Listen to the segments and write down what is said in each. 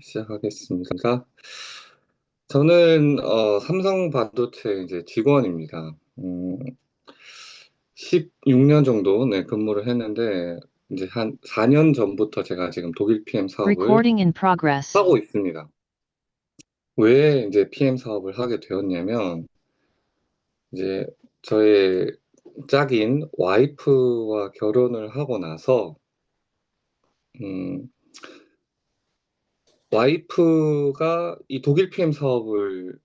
시작하겠습니다. 저는 삼성 반도체 이제 직원입니다. 16년 정도 네, 근무를 했는데 이제 한 4년 전부터 제가 지금 독일 PM 사업을 Recording in progress. 하고 있습니다. 왜 이제 PM 사업을 하게 되었냐면 이제 저의 짝인 와이프와 결혼을 하고 나서 음, 와이프가 이 독일 PM 사업을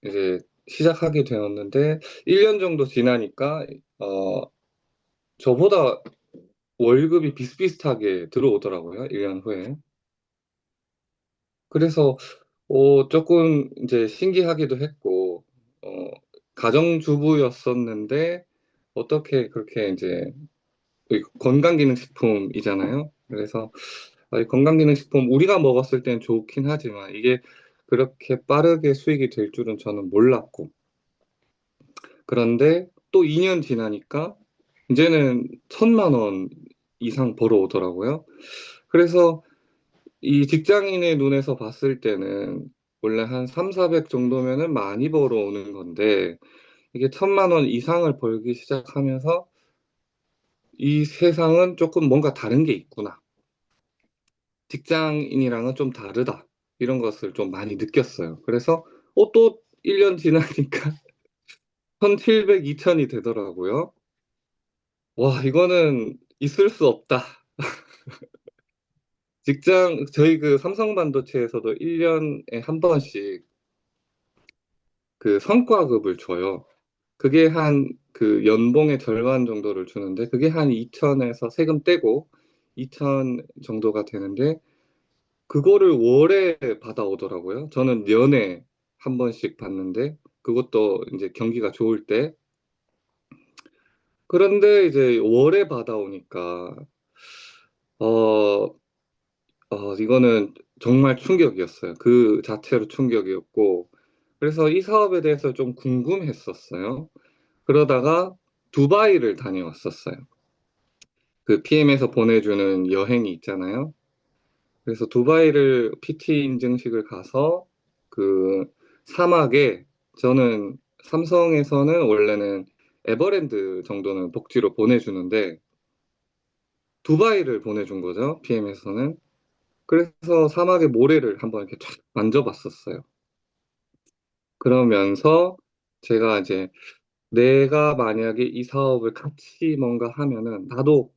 이제 시작하게 되었는데 1년 정도 지나니까 어 저보다 월급이 비슷비슷하게 들어오더라고요. 1년 후에. 그래서 조금 이제 신기하기도 했고 어 가정주부였었는데 어떻게 그렇게 이제 이 건강기능식품이잖아요. 그래서 이 건강기능식품 우리가 먹었을 땐 좋긴 하지만 이게 그렇게 빠르게 수익이 될 줄은 저는 몰랐고 그런데 또 2년 지나니까 이제는 1,000만 원 이상 벌어오더라고요. 그래서 이 직장인의 눈에서 봤을 때는 원래 한 300, 400 정도면은 많이 벌어오는 건데 이게 1,000만 원 이상을 벌기 시작하면서 '이 세상은 조금 뭔가 다른 게 있구나. 직장인이랑은 좀 다르다.' 이런 것을 좀 많이 느꼈어요. 그래서 또 1년 지나니까 1,700, 2,000이 되더라고요. '와 이거는 있을 수 없다.' 저희 그 삼성 반도체에서도 1 년에 한 번씩 그 성과급을 줘요. 그게 한 그 연봉의 절반 정도를 주는데 그게 한 2,000 에서 세금 떼고 2,000 정도가 되는데 그거를 월에 받아오더라고요. 저는 연에 한 번씩 받는데 그것도 인제 경기가 좋을 때. 그런데 이제 월에 받아오니까 어 이거는 정말 충격이었어요. 그 자체로 충격이었고 그래서 이 사업에 대해서 좀 궁금했었어요. 그러다가 두바이를 다녀왔었어요. 그 PM에서 보내주는 여행이 있잖아요. 그래서 두바이를 PT 인증식을 가서 그 사막에 저는 삼성에서는 원래는 에버랜드 정도는 복지로 보내주는데 두바이를 보내준 거죠, PM에서는. 그래서 사막의 모래를 한번 이렇게 쫙 만져봤었어요. 그러면서 제가 이제 '내가 만약에 이 사업을 같이 뭔가 하면은 나도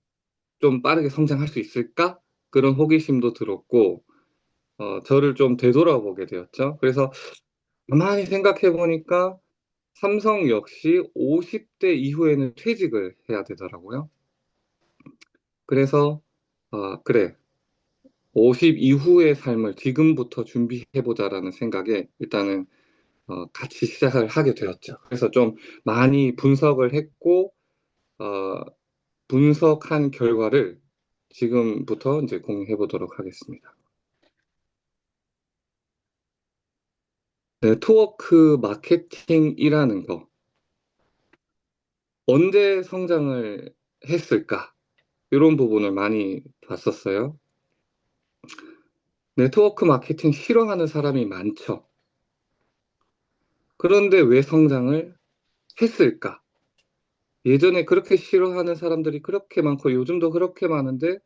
좀 빠르게 성장할 수 있을까?' 그런 호기심도 들었고 저를 좀 되돌아보게 되었죠. 그래서 가만히 생각해 보니까 삼성 역시 50대 이후에는 퇴직을 해야 되더라고요. 그래서 '아 그래. 50 이후의 삶을 지금부터 준비해 보자.'라는 생각에 일단은 같이 시작을 하게 되었죠. 그래서 좀 많이 분석을 했고 어 분석한 결과를 지금부터 인제 공유해 보도록 하겠습니다. 네트워크 마케팅이라는 거 '언제 성장을 했을까?' 요런 부분을 많이 봤었어요. 네트워크 마케팅 싫어하는 사람이 많죠. 그런데 왜 성장을 했을까? 예전에 그렇게 싫어하는 사람들이 그렇게 많고 요즘도 그렇게 많은데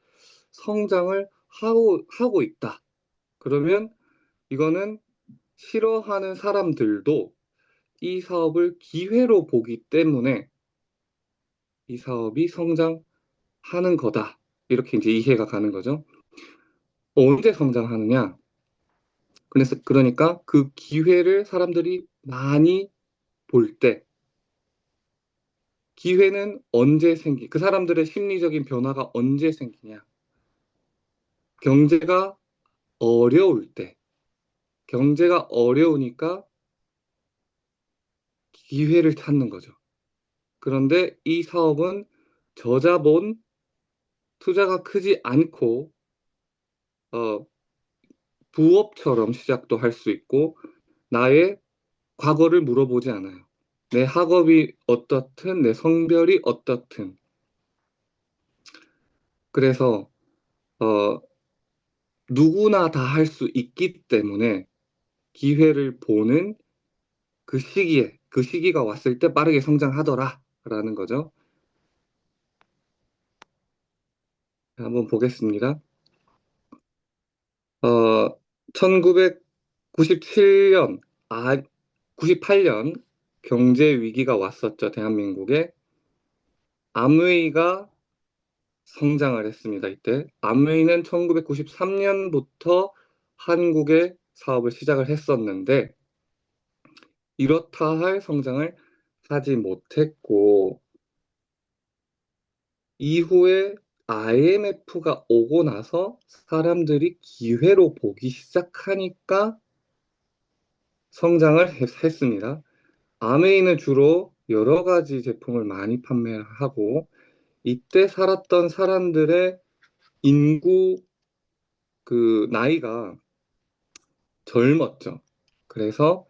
성장을 하고 있다. 그러면 이거는 싫어하는 사람들도 이 사업을 기회로 보기 때문에 '이 사업이 성장하는 거다.' 이렇게 인제 이해가 가는 거죠. 언제 성장하느냐? 그러니까 그 기회를 사람들이 많이 볼 때 기회는 언제 그 사람들의 심리적인 변화가 언제 생기냐? 경제가 어려울 때. 경제가 어려우니까 기회를 찾는 거죠. 그런데 이 사업은 저자본 투자가 크지 않고 어 부업처럼 시작도 할 수 있고 나의 과거를 물어보지 않아요. 내 학업이 어떻든 내 성별이 어떻든. 그래서 어 누구나 다 할 수 있기 때문에 기회를 보는 그 시기가 왔을 때 빠르게 성장하더라라는 거죠. 한번 보겠습니다. 1997년, 98년 경제 위기가 왔었죠, 대한민국에. 암웨이가 성장을 했습니다, 이때. 암웨이는 1993년부터 한국에 사업을 시작을 했었는데, 이렇다 할 성장을 하지 못했고, 이후에 IMF가 오고 나서 사람들이 기회로 보기 시작하니까 성장을 했습니다. 아메이는 주로 여러 가지 제품을 많이 판매하고 이때 살았던 사람들의 인구 나이가 젊었죠. 그래서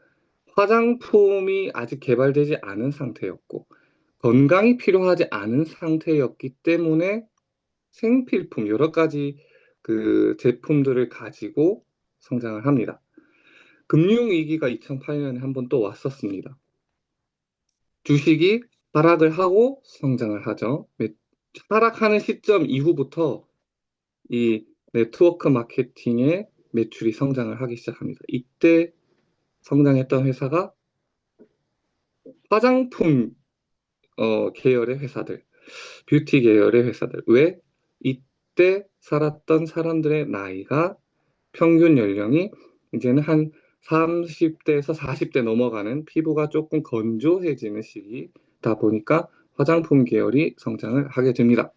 화장품이 아직 개발되지 않은 상태였고 건강이 필요하지 않은 상태였기 때문에 생필품 여러 가지 제품들을 가지고 성장을 합니다. 금융위기가 2008년에 한번 또 왔었습니다. 주식이 하락을 하고 성장을 하죠. 하락하는 시점 이후부터 이 네트워크 마케팅의 매출이 성장을 하기 시작합니다. 이때 성장했던 회사가 화장품 계열의 회사들, 뷰티 계열의 회사들. 왜? 이때 살았던 사람들의 나이가 평균 연령이 이제는 한 30대에서 40대 넘어가는 피부가 조금 건조해지는 시기다 보니까 화장품 계열이 성장을 하게 됩니다.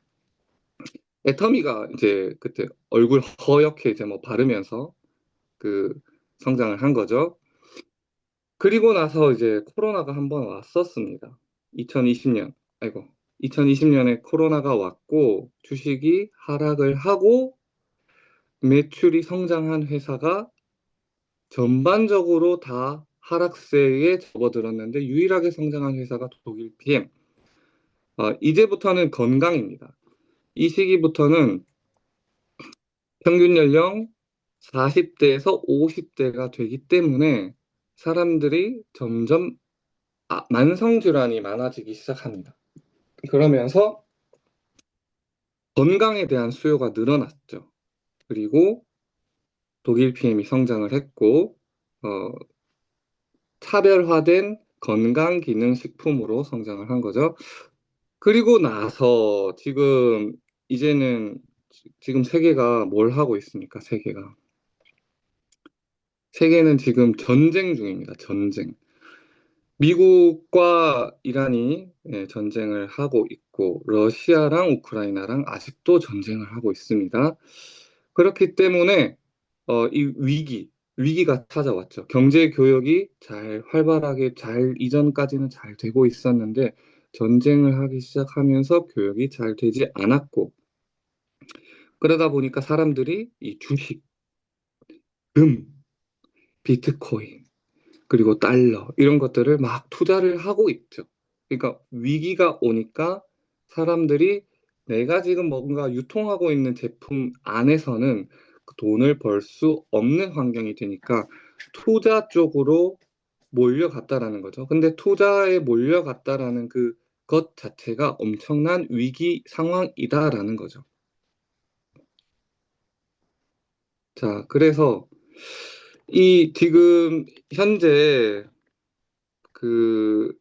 애터미가 이제 그때 얼굴 허옇게 이제 뭐 바르면서 그 성장을 한 거죠. 그리고 나서 이제 코로나가 한번 왔었습니다. 2020년, 아이고, 2020년에 코로나가 왔고 주식이 하락을 하고 매출이 성장한 회사가 전반적으로 다 하락세에 접어들었는데 유일하게 성장한 회사가 독일 PM. 이제부터는 건강입니다. 이 시기부터는 평균 연령 40대에서 50대가 되기 때문에 사람들이 점점 만성 질환이 많아지기 시작합니다. 그러면서 건강에 대한 수요가 늘어났죠. 그리고 독일 PM이 성장을 했고 어, 차별화된 건강기능식품으로 성장을 한 거죠. 그리고 나서 이제는 지금 세계가 뭘 하고 있습니까? 세계는 지금 전쟁 중입니다. 전쟁. 미국과 이란이 전쟁을 하고 있고 러시아랑 우크라이나랑 아직도 전쟁을 하고 있습니다. 그렇기 때문에 이 위기가 찾아왔죠. 경제 교역이 잘 활발하게 잘 이전까지는 잘 되고 있었는데 전쟁을 하기 시작하면서 교역이 잘 되지 않았고 그러다 보니까 사람들이 이 주식, 금, 비트코인 그리고 달러 이런 것들을 막 투자를 하고 있죠. 그러니까 위기가 오니까 사람들이 내가 지금 뭔가 유통하고 있는 제품 안에서는 그 돈을 벌 수 없는 환경이 되니까 투자 쪽으로 몰려갔다라는 거죠. 근데 투자에 몰려갔다라는 그것 자체가 엄청난 위기 상황이다라는 거죠. 자, 그래서 이 지금 현재 그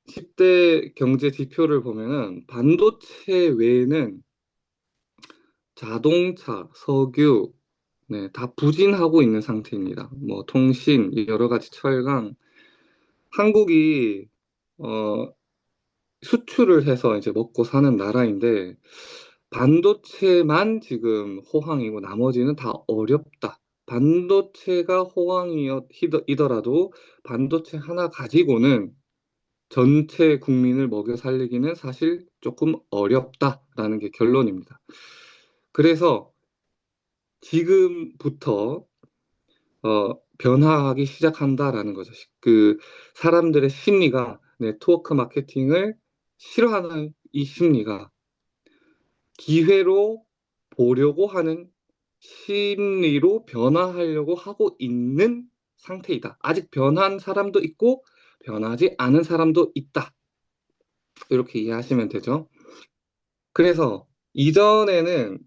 10대 경제 지표를 보면은 반도체 외에는 자동차, 석유, 네, 다 부진하고 있는 상태입니다. 뭐 통신, 여러 가지 철강. 한국이 어, 수출을 해서 이제 먹고 사는 나라인데 반도체만 지금 호황이고 나머지는 다 어렵다. 반도체가 호황이더라도 반도체 하나 가지고는 전체 국민을 먹여 살리기는 사실 조금 어렵다라는 게 결론입니다. 그래서 지금부터 변화하기 시작한다라는 거죠. 사람들의 심리가 네트워크 마케팅을 싫어하는 이 심리가 기회로 보려고 하는 심리로 변화하려고 하고 있는 상태이다. 아직 변한 사람도 있고 변하지 않은 사람도 있다. 이렇게 이해하시면 되죠. 그래서 이전에는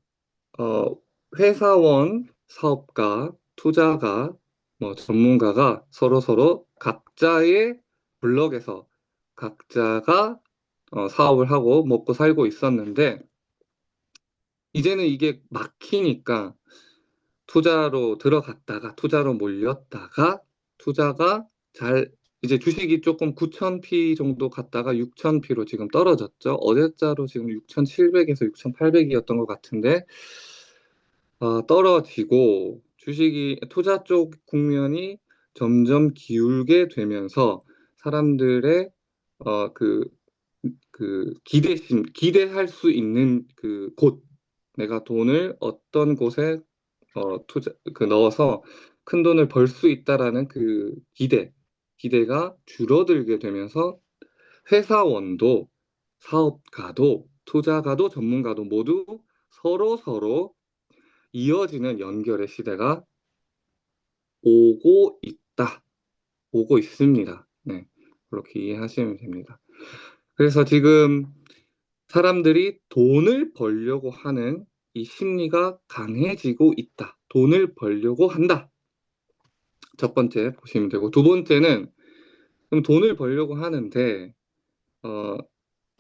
어, 회사원, 사업가, 투자가, 뭐 전문가가 서로 각자의 블럭에서 각자가 사업을 하고 먹고 살고 있었는데 이제는 이게 막히니까 투자로 들어갔다가 투자로 몰렸다가 투자가 잘 이제 주식이 조금 9,000p 정도 갔다가 6,000p로 지금 떨어졌죠. 어제자로 지금 6,700에서 6,800이었던 것 같은데 떨어지고 주식이 투자 쪽 국면이 점점 기울게 되면서 사람들의 그 기대할 수 있는 그 곳, 내가 돈을 어떤 곳에 넣어서 큰 돈을 벌 수 있다라는 그 기대가 줄어들게 되면서 회사원도 사업가도 투자가도 전문가도 모두 서로 이어지는 연결의 시대가 오고 있다, 오고 있습니다. 네, 그렇게 이해하시면 됩니다. 그래서 지금 사람들이 돈을 벌려고 하는 이 심리가 강해지고 있다. 돈을 벌려고 한다. 첫 번째 보시면 되고, 두 번째는 그럼 돈을 벌려고 하는데 어,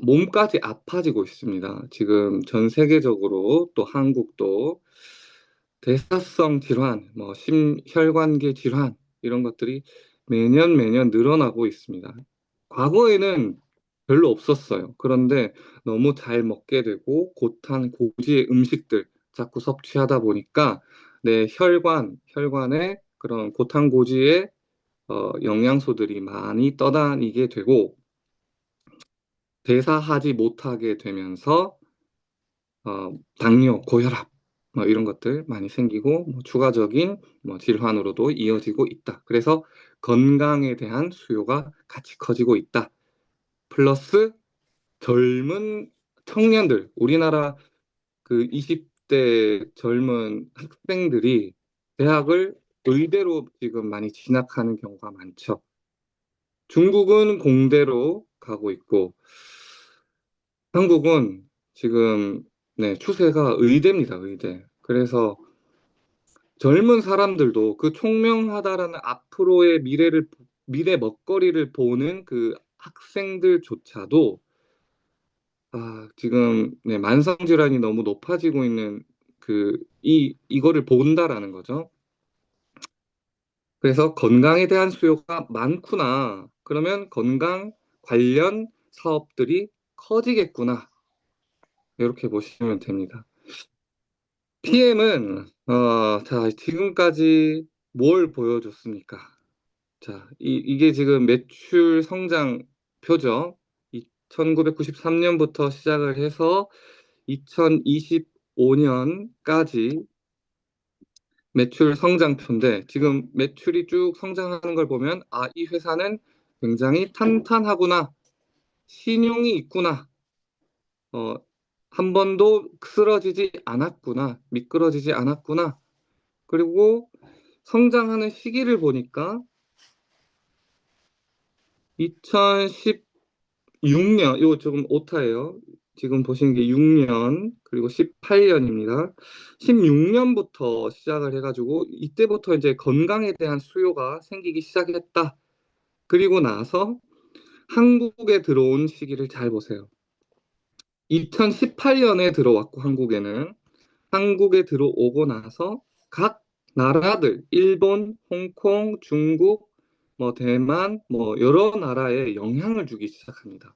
몸까지 아파지고 있습니다. 지금 전 세계적으로 또 한국도 대사성 질환, 뭐 심혈관계 질환 이런 것들이 매년 늘어나고 있습니다. 과거에는 별로 없었어요. 그런데 너무 잘 먹게 되고 고탄 고지의 음식들 자꾸 섭취하다 보니까 내 혈관에 그런 고탄 고지의 영양소들이 많이 떠다니게 되고 대사하지 못하게 되면서 당뇨, 고혈압 뭐 이런 것들 많이 생기고 뭐 추가적인 뭐 질환으로도 이어지고 있다. 그래서 건강에 대한 수요가 같이 커지고 있다. 플러스 젊은 청년들, 우리나라 그 20대 젊은 학생들이 대학을 의대로 지금 많이 진학하는 경우가 많죠. 중국은 공대로 가고 있고 한국은 지금 네, 추세가 의대입니다, 의대. 그래서 젊은 사람들도 그 총명하다라는 앞으로의 미래 먹거리를 보는 그 학생들조차도 지금 네, 만성 질환이 너무 높아지고 있는 이거를 본다라는 거죠. 그래서 건강에 대한 수요가 많구나. 그러면 건강 관련 사업들이 커지겠구나. 이렇게 보시면 됩니다. PM은 자, 지금까지 뭘 보여줬습니까? 자, 이게 지금 매출 성장표죠. 1993년부터 시작을 해서 2025년까지 매출 성장표인데 지금 매출이 쭉 성장하는 걸 보면 이 회사는 굉장히 탄탄하구나. 신용이 있구나. 한 번도 쓰러지지 않았구나. 미끄러지지 않았구나. 그리고 성장하는 시기를 보니까 2016년, 이거 조금 오타예요. 지금 보시는 게 6년, 그리고 18년입니다. 16년부터 시작을 해가지고, 이때부터 이제 건강에 대한 수요가 생기기 시작했다. 그리고 나서 한국에 들어온 시기를 잘 보세요. 2018년에 들어왔고, 한국에 들어오고 나서 각 나라들, 일본, 홍콩, 중국, 뭐 대만, 뭐 여러 나라에 영향을 주기 시작합니다.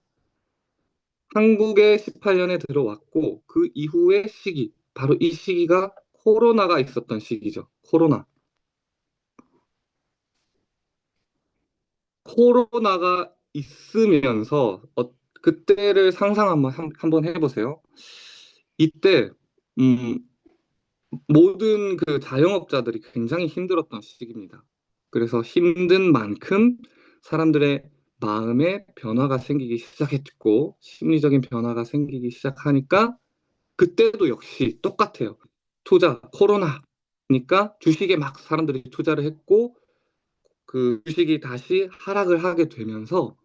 한국에 18년에 들어왔고 그 이후의 시기, 바로 이 시기가 코로나가 있었던 시기죠. 코로나가 있으면서 그때를 상상 한번 해보세요. 이때 음, 모든 그 자영업자들이 굉장히 힘들었던 시기입니다. 그래서 힘든 만큼 사람들의 마음에 변화가 생기기 시작했고 심리적인 변화가 생기기 시작하니까 그때도 역시 똑같아요. 코로나. 그러니까 주식에 막 사람들이 투자를 했고 그 주식이 다시 하락을 하게 되면서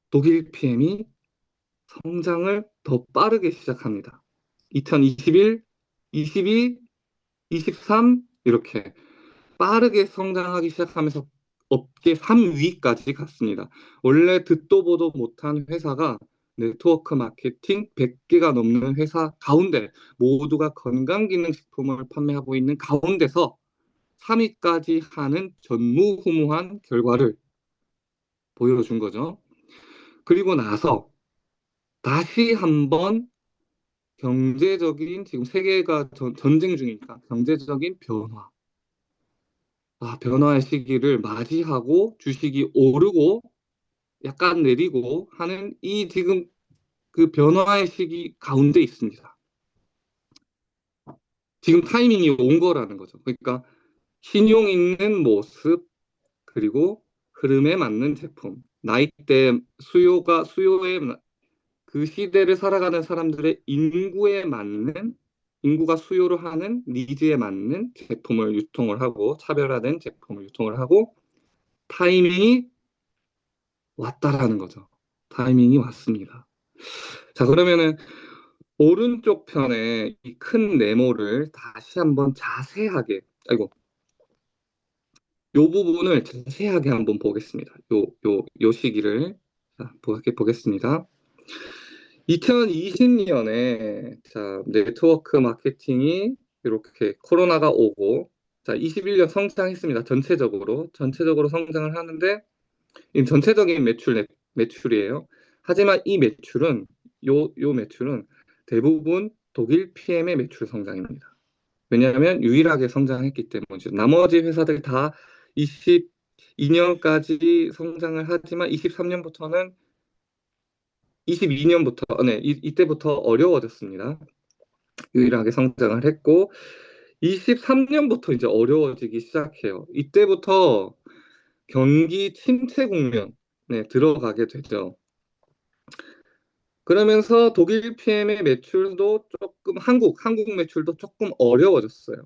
독일 PM이 성장을 더 빠르게 시작합니다. 2021, 22, 23 이렇게 빠르게 성장하기 시작하면서 업계 3위까지 갔습니다. 원래 듣도 보도 못한 회사가 네트워크 마케팅 100개가 넘는 회사 가운데 모두가 건강기능식품을 판매하고 있는 가운데서 3위까지 하는 전무후무한 결과를 보여준 거죠. 그리고 나서 다시 한번 경제적인 지금 세계가 전쟁 중이니까 경제적인 변화의 시기를 맞이하고 주식이 오르고 약간 내리고 하는 이 지금 그 변화의 시기 가운데 있습니다. 지금 타이밍이 온 거라는 거죠. 그러니까 신용 있는 모습 그리고 흐름에 맞는 제품, 나이대 수요에 그 시대를 살아가는 사람들의 인구가 수요를 하는 니즈에 맞는 제품을 유통을 하고 차별화된 제품을 유통을 하고 타이밍이 왔다라는 거죠. 타이밍이 왔습니다. 자, 그러면은 오른쪽 편에 이 큰 네모를 다시 한번 자세하게, 요 부분을 자세하게 한번 보겠습니다. 요 시기를 자, 보겠습니다. 2020년에 자, 네트워크 마케팅이 이렇게 코로나가 오고 자, 21년 성장했습니다. 전체적으로 성장을 하는데 이 전체적인 매출이에요. 하지만 이 매출은 요 매출은 대부분 독일 PM의 매출 성장입니다. 왜냐하면 유일하게 성장했기 때문이죠. 나머지 회사들 다 22년까지 성장을 하지만 23년부터는 22년부터 이때부터 어려워졌습니다. 유일하게 성장을 했고 23년부터 이제 어려워지기 시작해요. 이때부터 경기 침체 국면에 들어가게 되죠. 그러면서 독일 PM의 매출도 조금 한국 매출도 조금 어려워졌어요.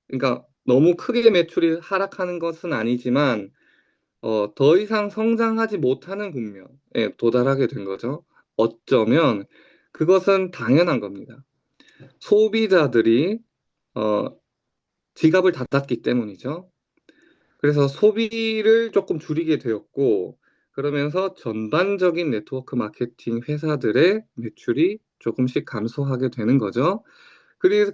그러니까 너무 크게 매출이 하락하는 것은 아니지만 더 이상 성장하지 못하는 국면에 도달하게 된 거죠. 어쩌면 그것은 당연한 겁니다. 소비자들이 어, 지갑을 닫았기 때문이죠. 그래서 소비를 조금 줄이게 되었고, 그러면서 전반적인 네트워크 마케팅 회사들의 매출이 조금씩 감소하게 되는 거죠.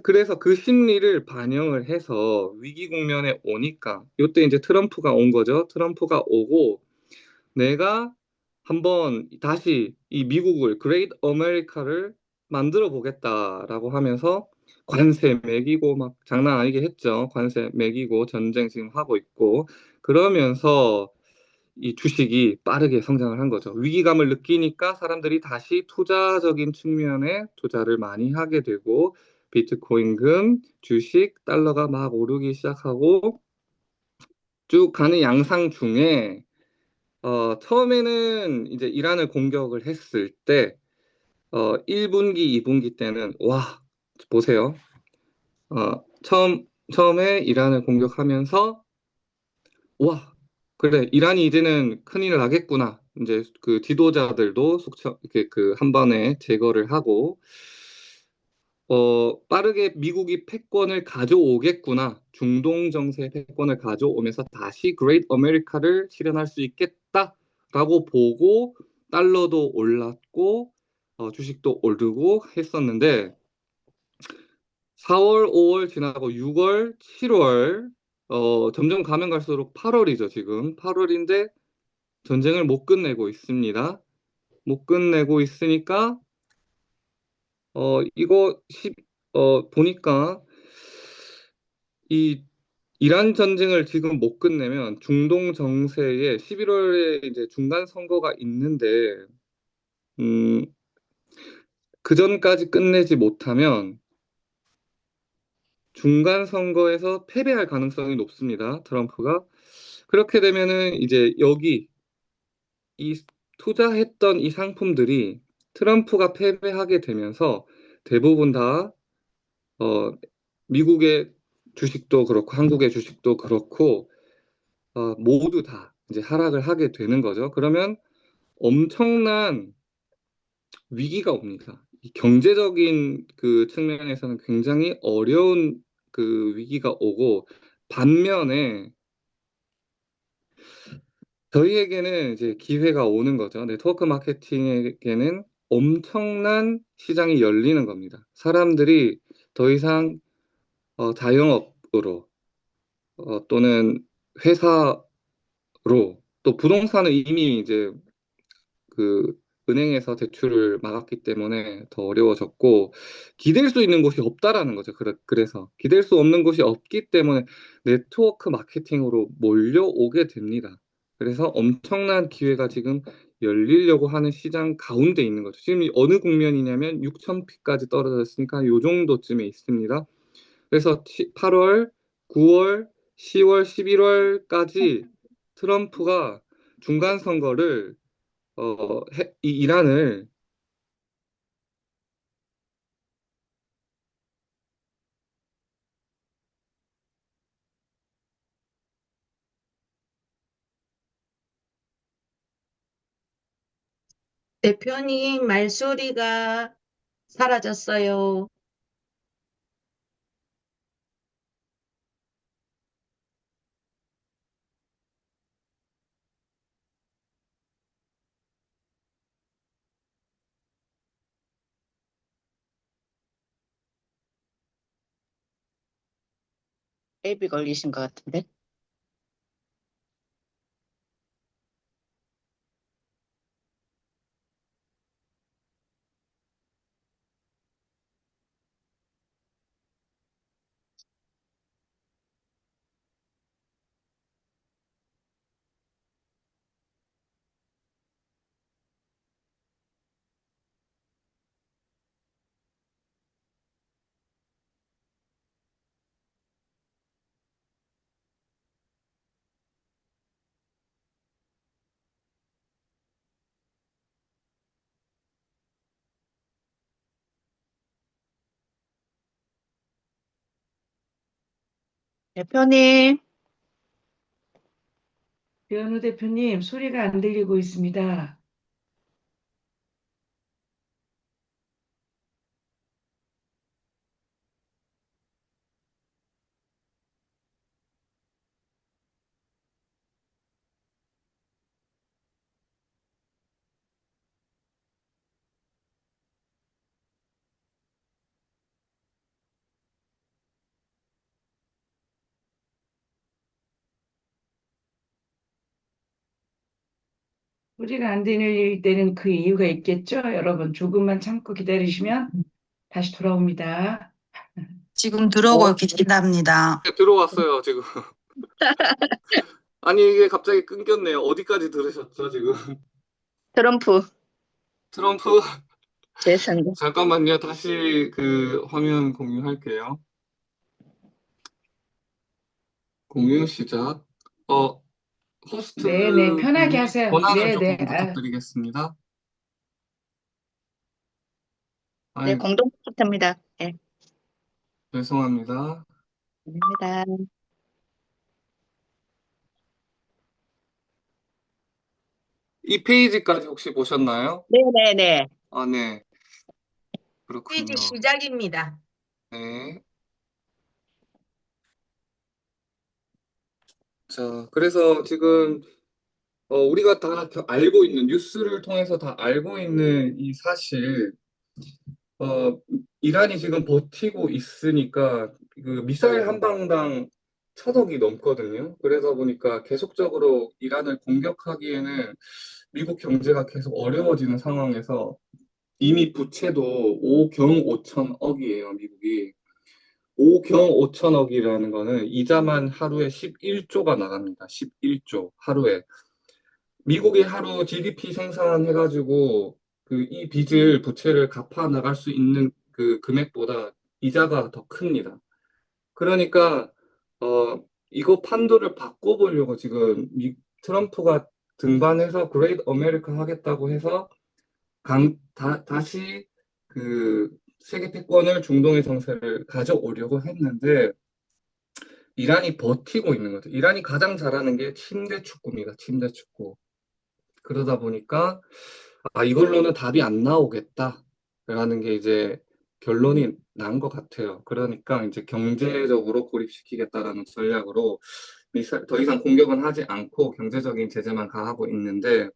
그래서 그 심리를 반영을 해서 위기 국면에 오니까, 이때 이제 트럼프가 온 거죠. 트럼프가 오고, 내가 한번 다시 이 미국을, 그레이트 아메리카를 만들어 보겠다라고 하면서 관세 매기고 막 장난 아니게 했죠. 관세 매기고 전쟁 지금 하고 있고 그러면서 이 주식이 빠르게 성장을 한 거죠. 위기감을 느끼니까 사람들이 다시 투자적인 측면에 투자를 많이 하게 되고 비트코인금, 주식, 달러가 막 오르기 시작하고 쭉 가는 양상 중에 처음에는 이제 이란을 공격을 했을 때 1분기, 2분기 때는 와 보세요. 처음에 이란을 공격하면서 와 그래 이란이 이제는 큰일 나겠구나. 이제 그 지도자들도 이렇게 그 한 번에 제거를 하고 빠르게 미국이 패권을 가져오겠구나. 중동 정세 패권을 가져오면서 다시 그레이트 아메리카를 실현할 수 있겠다라고 보고 달러도 올랐고 주식도 오르고 했었는데 4월, 5월 지나고 6월, 7월 점점 가면 갈수록 8월이죠, 지금. 8월인데 전쟁을 못 끝내고 있습니다. 못 끝내고 있으니까 이거 보니까 이 이란 전쟁을 지금 못 끝내면 중동 정세에 11월에 이제 중간 선거가 있는데 음, 그 전까지 끝내지 못하면 중간 선거에서 패배할 가능성이 높습니다. 트럼프가. 그렇게 되면은 이제 여기 이 투자했던 이 상품들이 트럼프가 패배하게 되면서 대부분 다 미국의 주식도 그렇고 한국의 주식도 그렇고 모두 다 이제 하락을 하게 되는 거죠. 그러면 엄청난 위기가 옵니다. 이 경제적인 그 측면에서는 굉장히 어려운 그 위기가 오고 반면에 저희에게는 이제 기회가 오는 거죠. 네트워크 마케팅에게는 엄청난 시장이 열리는 겁니다. 사람들이 더 이상 자영업으로 또는 회사로 또 부동산은 이미 이제 그 은행에서 대출을 막았기 때문에 더 어려워졌고 기댈 수 있는 곳이 없다라는 거죠. 그래서 기댈 수 없는 곳이 없기 때문에 네트워크 마케팅으로 몰려오게 됩니다. 그래서 엄청난 기회가 지금 열리려고 하는 시장 가운데 있는 거죠. 지금 어느 국면이냐면 6,000피까지 떨어졌으니까 요 정도쯤에 있습니다. 그래서 8월, 9월, 10월, 11월까지 트럼프가 중간 선거를 이 이란을 대표님 말소리가 사라졌어요. 앱이 걸리신 것 같은데. 대표님, 변우 대표님, 소리가 안 들리고 있습니다. 소리가 안 들릴 때는 그 이유가 있겠죠? 여러분, 조금만 참고 기다리시면 다시 돌아옵니다. 지금 들어오고 어, 계신답니다. 들어왔어요, 지금. 아니, 이게 갑자기 끊겼네요. 어디까지 들으셨죠, 지금? 트럼프 트럼프, 재선거. 잠깐만요. 다시 그 화면 공유할게요. 공유 시작. 네네, 편하게 호스트님이 하세요. 권한을 조금 네네. 부탁드리겠습니다. 네, 아이, 공동 포스트입니다. 네, 죄송합니다. 입니다. 이 페이지까지 혹시 보셨나요? 네네네. 아, 네. 페이지 그렇군요. 시작입니다. 네. 자, 그래서 지금 우리가 다 알고 있는 뉴스를 통해서 다 알고 있는 이 사실, 어, 이란이 지금 버티고 있으니까 그 미사일 한 방당 1,000억이 넘거든요. 그래서 보니까 계속적으로 이란을 공격하기에는 미국 경제가 계속 어려워지는 상황에서 이미 부채도 5경 5천억이에요, 미국이. 5경 5천억이라는 거는 이자만 하루에 11조가 나갑니다. 11조 하루에. 미국이 하루 GDP 생산해가지고 그 이 빚을 부채를 갚아 나갈 수 있는 그 금액보다 이자가 더 큽니다. 그러니까 이거 판도를 바꿔보려고 지금 트럼프가 등반해서 그레이트 아메리카 하겠다고 해서 다시 그 세계 패권을 중동의 정세를 가져오려고 했는데 이란이 버티고 있는 거죠. 이란이 가장 잘하는 게 침대 축구입니다. 침대 축구. 그러다 보니까 이걸로는 답이 안 나오겠다라는 게 이제 결론이 난 것 같아요. 그러니까 이제 경제적으로 고립시키겠다라는 전략으로 더 이상 공격은 하지 않고 경제적인 제재만 가하고 있는데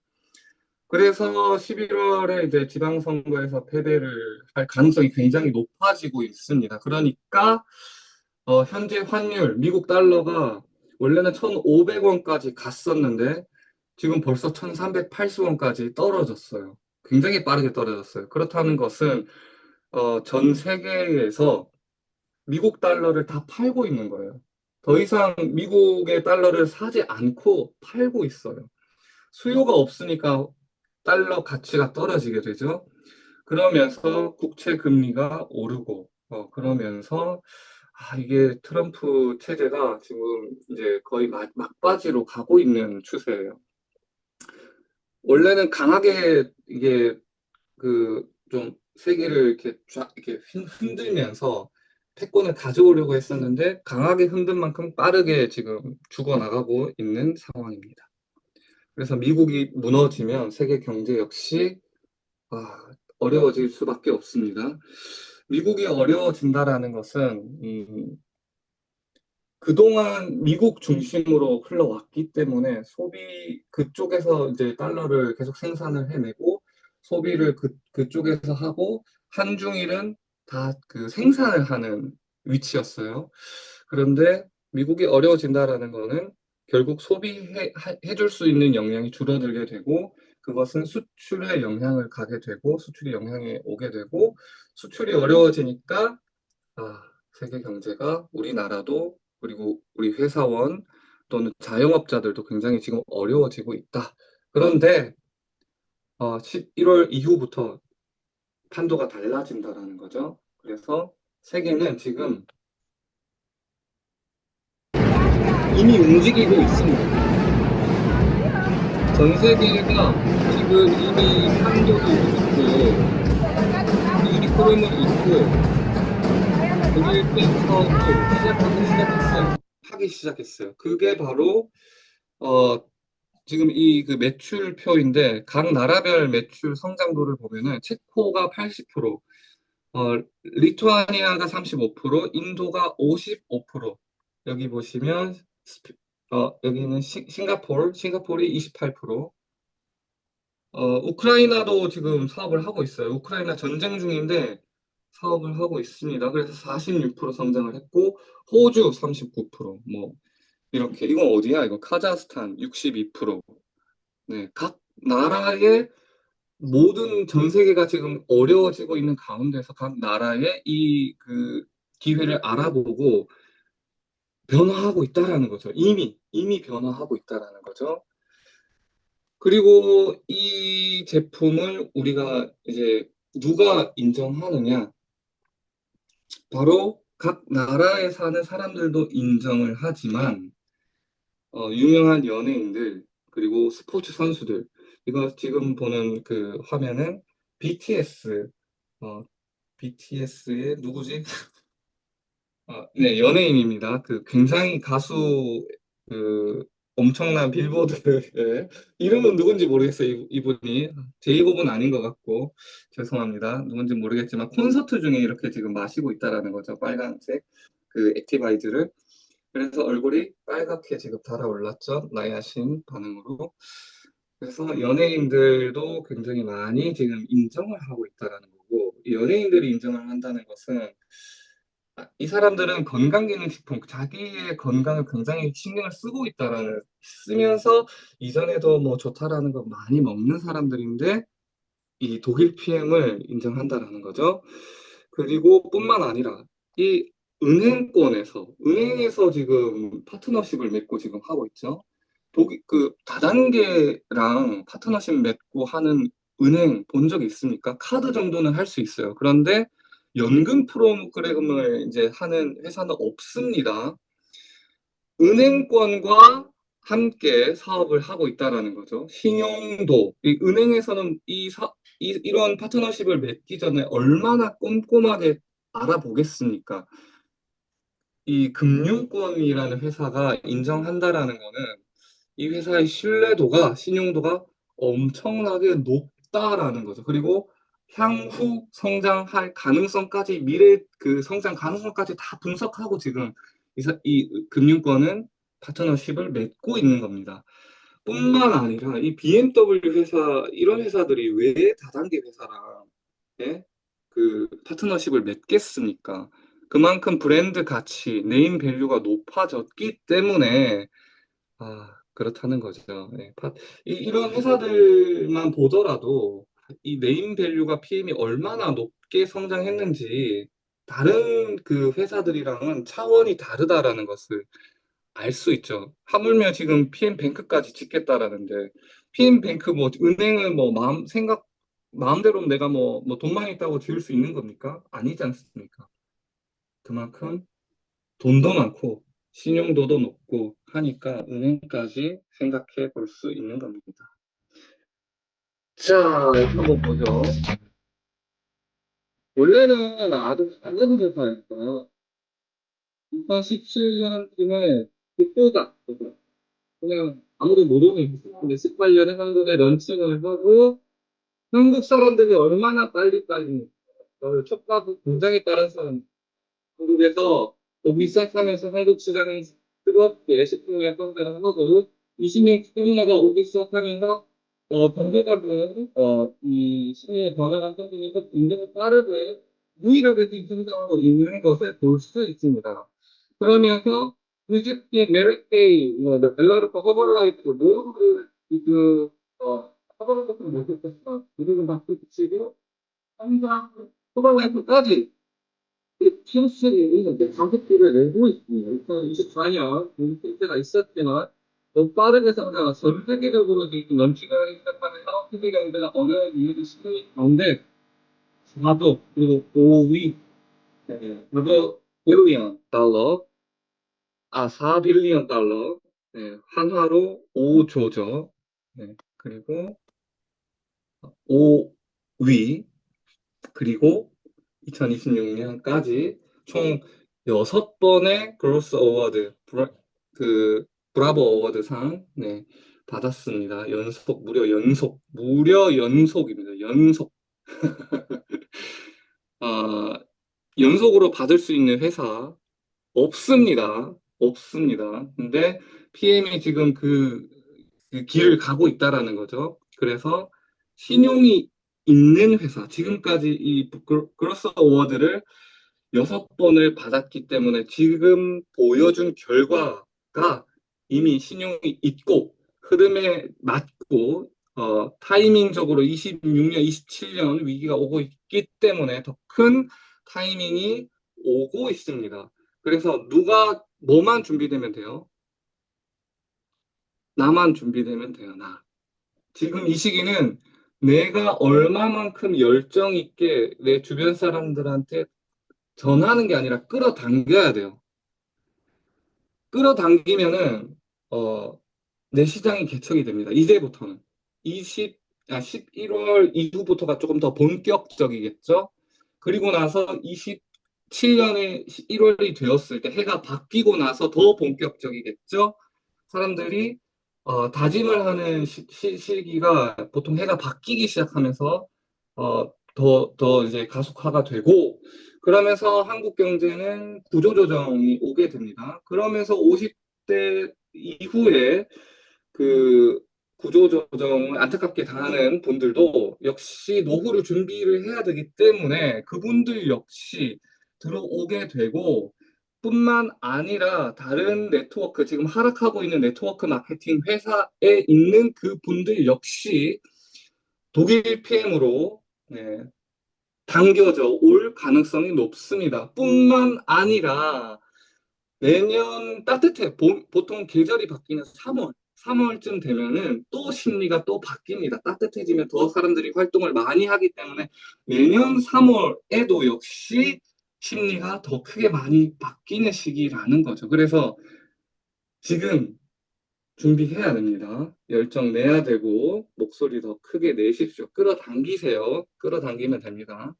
그래서 11월에 이제 지방선거에서 패배를 할 가능성이 굉장히 높아지고 있습니다. 그러니까 현재 환율, 미국 달러가 원래는 1,500원까지 갔었는데 지금 벌써 1,380원까지 떨어졌어요. 굉장히 빠르게 떨어졌어요. 그렇다는 것은 전 세계에서 미국 달러를 다 팔고 있는 거예요. 더 이상 미국의 달러를 사지 않고 팔고 있어요. 수요가 없으니까 달러 가치가 떨어지게 되죠. 그러면서 국채 금리가 오르고, 그러면서 이게 트럼프 체제가 지금 이제 거의 막바지로 가고 있는 추세예요. 원래는 강하게 이게 그 좀 세계를 이렇게 흔들면서 패권을 가져오려고 했었는데 강하게 흔든 만큼 빠르게 지금 죽어나가고 있는 상황입니다. 그래서 미국이 무너지면 세계 경제 역시 어려워질 수밖에 없습니다. 미국이 어려워진다라는 것은 그동안 미국 중심으로 흘러왔기 때문에 그쪽에서 이제 달러를 계속 생산을 해내고 소비를 그쪽에서 하고 한중일은 다 그 생산을 하는 위치였어요. 그런데 미국이 어려워진다라는 거는 결국 해줄 수 있는 역량이 줄어들게 되고 그것은 수출에 영향을 가게 되고 수출이 영향이 오게 되고 수출이 어려워지니까 세계 경제가 우리나라도 그리고 우리 회사원 또는 자영업자들도 굉장히 지금 어려워지고 있다. 그런데 11월 이후부터 판도가 달라진다라는 거죠. 그래서 세계는 지금 이미 움직이고 있습니다. 전 세계가 지금 이미 판도도 있고 이리 흐름을 있고 독일 사업을 하기 시작했어요. 그게 바로 지금 이 그 매출표인데 각 나라별 매출 성장도를 보면은 체코가 80%, 리투아니아가 35%, 인도가 55%. 여기 보시면 여기는 싱가폴이 28%. 우크라이나도 지금 사업을 하고 있어요. 우크라이나 전쟁 중인데 사업을 하고 있습니다. 그래서 46% 성장을 했고 호주 39%, 뭐 이렇게 이건 어디야? 이거 카자흐스탄 62%. 네, 각 나라의 모든 전 세계가 지금 어려워지고 있는 가운데서 각 나라의 이 그 기회를 알아보고 변화하고 있다라는 거죠. 이미 변화하고 있다라는 거죠. 그리고 이 제품을 우리가 이제 누가 인정하느냐? 바로 각 나라에 사는 사람들도 인정을 하지만 유명한 연예인들 그리고 스포츠 선수들 이거 지금 보는 그 화면은 BTS의 누구지? 네, 연예인입니다. 그 굉장히 가수 그 엄청난 빌보드의 이름은 누군지 모르겠어요. 이분이 제이홉은 아닌 것 같고 죄송합니다. 누군지 모르겠지만 콘서트 중에 이렇게 지금 마시고 있다라는 거죠. 빨간색 그 액티바이즈를. 그래서 얼굴이 빨갛게 지금 달아올랐죠. 나야신 반응으로. 그래서 연예인들도 굉장히 많이 지금 인정을 하고 있다라는 거고 이 연예인들이 인정을 한다는 것은 이 사람들은 건강기능식품, 자기의 건강을 굉장히 신경을 쓰면서 이전에도 뭐 좋다라는 거 많이 먹는 사람들인데 이 독일 PM을 인정한다라는 거죠. 그리고 뿐만 아니라 이 은행에서 지금 파트너십을 맺고 지금 하고 있죠. 그 다단계랑 파트너십 맺고 하는 은행 본 적 있습니까? 카드 정도는 할 수 있어요. 그런데 연금 프로그램을 이제 하는 회사는 없습니다. 은행권과 함께 사업을 하고 있다라는 거죠. 이 은행에서는 이런 파트너십을 맺기 전에 얼마나 꼼꼼하게 알아보겠습니까? 이 금융권이라는 회사가 인정한다라는 거는 이 회사의 신뢰도가, 신용도가 엄청나게 높다라는 거죠. 그리고 향후 성장할 가능성까지, 미래 그 성장 가능성까지 다 분석하고 지금 이 금융권은 파트너십을 맺고 있는 겁니다. 뿐만 아니라 이 BMW 회사, 이런 회사들이 왜 다단계 회사랑 예? 그 파트너십을 맺겠습니까? 그만큼 브랜드 가치, 네임 밸류가 높아졌기 때문에 그렇다는 거죠. 예, 이런 회사들만 보더라도 이 네임 밸류가 PM이 얼마나 높게 성장했는지 다른 그 회사들이랑은 차원이 다르다라는 것을 알 수 있죠. 하물며 지금 PM뱅크까지 짓겠다라는데, PM뱅크 뭐 은행을 뭐 마음대로 내가 뭐 돈만 있다고 지을 수 있는 겁니까? 아니지 않습니까? 그만큼 돈도 많고 신용도도 높고 하니까 은행까지 생각해 볼 수 있는 겁니다. 자, 한번 보죠. 원래는 아주 작은 회사였어요. 2017년쯤에 그때가 그냥 아무도 모르는 근데 습관련의 한국에 런칭을 하고 한국 사람들이 얼마나 빨리빨리 촉각 공장에 따라서 한국에서 오기 시작하면서 한국 시장이 뜨겁게 식품의 성장을 하고 20년 코로나가 오기 시작하면서 경제적인 이 시대의 변화가 생기면서 굉장히 빠르게 유일하게 성장하고 있는 것을 볼 수 있습니다. 그러면서 뮤직비, 메리데이, 벨라르코, 허벌라이프 모두를 허벌라이프 못했었어. 그리고 막그 붙이고 항상 허벌라이프까지 TOC를 가속도를 내고 있습니다. 2024년 임팩트가 있었지만 더 빠르게 성장한 전 세계적으로 지금 런칭을 시작하면서 세계 경제가 어려운 이유를 시도해 가운데 4조 그리고 5위 4조 빌리언 달러 4빌리언 달러 한화로 5조죠. 그리고 5위 그리고 2026년까지 총 6번의 그로스 어워드, 브라보 어워드상 받았습니다. 무려 연속입니다. 연속으로 받을 수 있는 회사 없습니다. 없습니다. 근데 PM이 지금 그 길을 가고 있다라는 거죠. 그래서 신용이 있는 회사, 지금까지 이 그로스 어워드를 6번을 받았기 때문에 지금 보여준 결과가 이미 신용이 있고 흐름에 맞고 타이밍적으로 26년, 27년 위기가 오고 있기 때문에 더 큰 타이밍이 오고 있습니다. 그래서 뭐만 준비되면 돼요? 나만 준비되면 돼요, 나. 지금 이 시기는 내가 얼마만큼 열정 있게 내 주변 사람들한테 전하는 게 아니라 끌어당겨야 돼요. 끌어당기면은 내 시장이 개척이 됩니다. 이제부터는 11월 이후부터가 조금 더 본격적이겠죠. 그리고 나서 27년에 1월이 되었을 때 해가 바뀌고 나서 더 본격적이겠죠. 사람들이 다짐을 하는 시기가 보통 해가 바뀌기 시작하면서 더 이제 가속화가 되고 그러면서 한국 경제는 구조조정이 오게 됩니다. 그러면서 50대 이후에 그 구조조정을 안타깝게 당하는 분들도 역시 노후를 준비를 해야 되기 때문에 그분들 역시 들어오게 되고 뿐만 아니라 다른 네트워크, 지금 하락하고 있는 네트워크 마케팅 회사에 있는 그 분들 역시 독일 PM으로 당겨져 올 가능성이 높습니다. 뿐만 아니라 내년 따뜻해. 보통 계절이 바뀌는 3월쯤 되면은 또 심리가 또 바뀝니다. 따뜻해지면 더 사람들이 활동을 많이 하기 때문에 내년 3월에도 역시 심리가 더 크게 많이 바뀌는 시기라는 거죠. 그래서 지금 준비해야 됩니다. 열정 내야 되고, 목소리 더 크게 내십시오. 끌어당기세요. 끌어당기면 됩니다.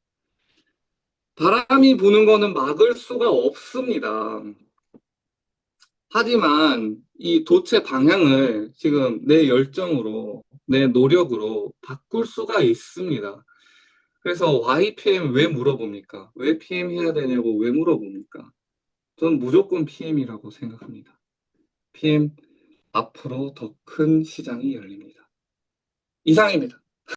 바람이 부는 거는 막을 수가 없습니다. 하지만 이 도체 방향을 지금 내 열정으로, 내 노력으로 바꿀 수가 있습니다. 그래서 YPM 왜 물어봅니까? 왜 PM 해야 되냐고 왜 물어봅니까? 전 무조건 PM이라고 생각합니다. PM 앞으로 더 큰 시장이 열립니다. 이상입니다.